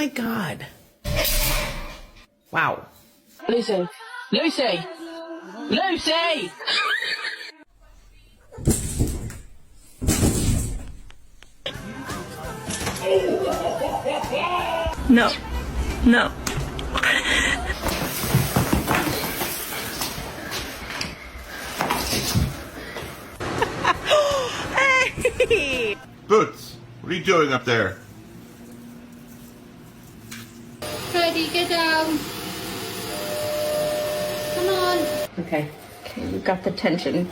my God. Wow. Lucy! Lucy! Lucy! No. No. Hey! Boots, what are you doing up there? Freddie, get down. Come on. Okay. Okay, we've got the tension.